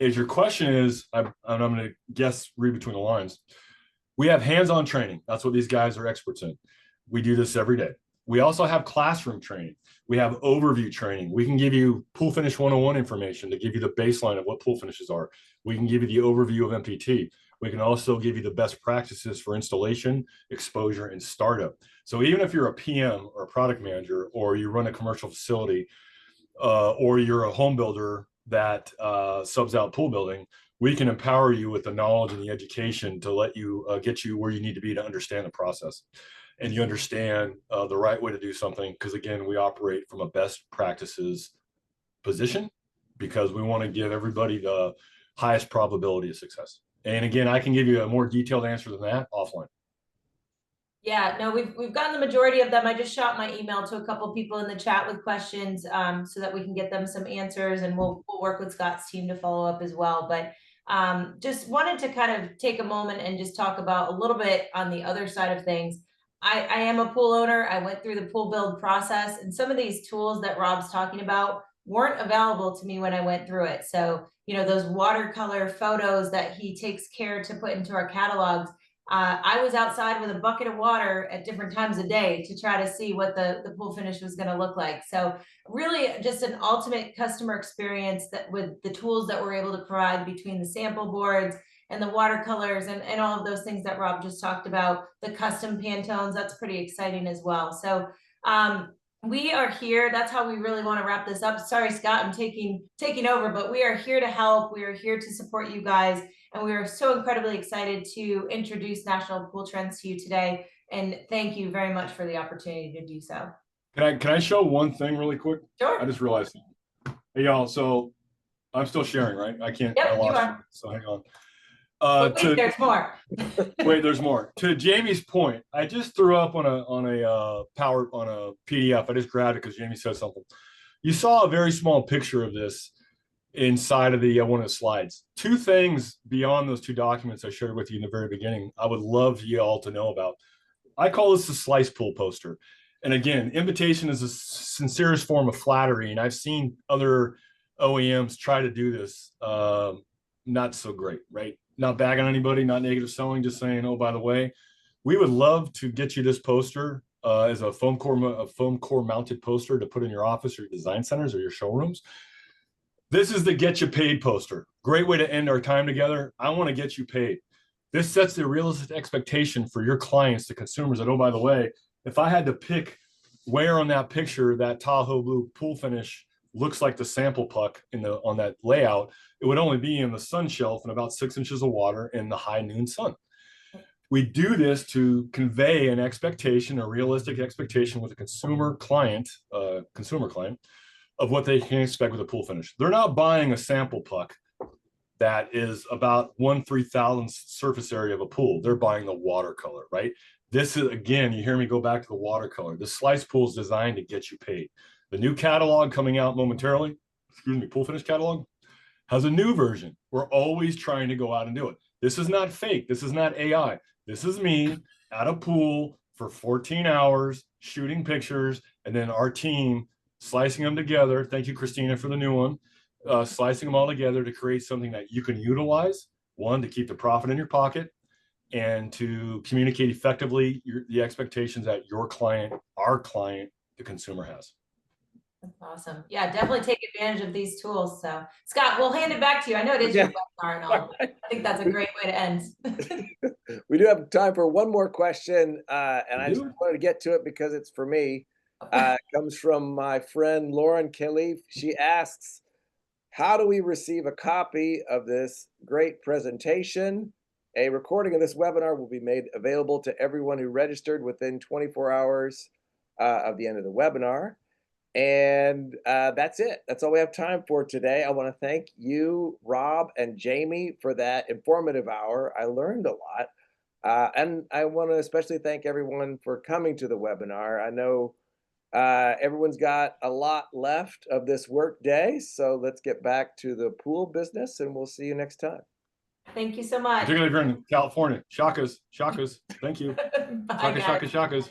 As your question is, I'm going to guess, read between the lines. We have hands-on training. That's what these guys are experts in. We do this every day. We also have classroom training. We have overview training. We can give you pool finish 101 information to give you the baseline of what pool finishes are. We can give you the overview of NPT. We can also give you the best practices for installation, exposure, and startup. So even if you're a PM or a product manager, or you run a commercial facility, or you're a home builder that subs out pool building, we can empower you with the knowledge and the education to let you get you where you need to be to understand the process, and you understand the right way to do something. Because again, we operate from a best practices position because we want to give everybody the highest probability of success. And again, I can give you a more detailed answer than that offline. Yeah, no, we've gotten the majority of them. I just shot my email to a couple people in the chat with questions, so that we can get them some answers, and we'll work with Scott's team to follow up as well. But just wanted to kind of take a moment and just talk about a little bit on the other side of things. I am a pool owner. I went through the pool build process, and some of these tools that Rob's talking about weren't available to me when I went through it. So, you know, those watercolor photos that he takes care to put into our catalogs, I was outside with a bucket of water at different times of day to try to see what the pool finish was going to look like. So really just an ultimate customer experience that with the tools that we're able to provide between the sample boards and the watercolors and all of those things that Rob just talked about, the custom Pantones, that's pretty exciting as well. So we are here. That's how we really want to wrap this up. Sorry, Scott, I'm taking over, but we are here to help. We are here to support you guys. And we are so incredibly excited to introduce National Pool Trends to you today. And thank you very much for the opportunity to do so. Can I show one thing really quick? Sure. I just realized. Hey y'all, so I'm still sharing, right? I can't. Yep, I lost you are. you, so hang on. Wait, there's more. Wait, there's more. To Jamie's point, I just threw up on a PDF. I just grabbed it because Jamie said something. You saw a very small picture of this inside of the one of the slides. Two things beyond those two documents I shared with you in the very beginning, I would love you all to know about. I call this the slice pool poster. And again, invitation is the sincerest form of flattery. And I've seen other OEMs try to do this. Not so great, right? Not bagging on anybody, not negative selling, just saying, oh, by the way, we would love to get you this poster as a foam core mounted poster to put in your office or your design centers or your showrooms. This is the get you paid poster. Great way to end our time together. I want to get you paid. This sets the realistic expectation for your clients, the consumers, that, oh, by the way, if I had to pick where on that picture that Tahoe blue pool finish looks like the sample puck on that layout, it would only be in the sun shelf in about 6 inches of water in the high noon sun. We do this to convey an expectation, a realistic expectation with a consumer client of what they can expect with a pool finish. They're not buying a sample puck that is about 1/3000th surface area of a pool. They're buying the watercolor, right? This is, again, you hear me go back to the watercolor. The slice pool is designed to get you paid. The new catalog coming out momentarily, pool finish catalog, has a new version. We're always trying to go out and do it. This is not fake. This is not AI. This is me at a pool for 14 hours, shooting pictures, and then our team slicing them together. Thank you, Christina, for the new one. Slicing them all together to create something that you can utilize, one, to keep the profit in your pocket, and to communicate effectively the expectations that your client, our client, the consumer has. That's awesome. Yeah, definitely take advantage of these tools. So Scott, we'll hand it back to you. I know it is your webinar and all. I think that's a great way to end. We do have time for one more question, and I just wanted to get to it because it's for me. It comes from my friend Lauren Kelly. She asks, how do we receive a copy of this great presentation? A recording of this webinar will be made available to everyone who registered within 24 hours of the end of the webinar. And that's it. That's all we have time for today. I want to thank you, Rob and Jamie, for that informative hour. I learned a lot. And I want to especially thank everyone for coming to the webinar. I know everyone's got a lot left of this work day. So let's get back to the pool business, and we'll see you next time. Thank you so much. Particularly if you're in California. Shakas. Thank you. Bye, Shakas.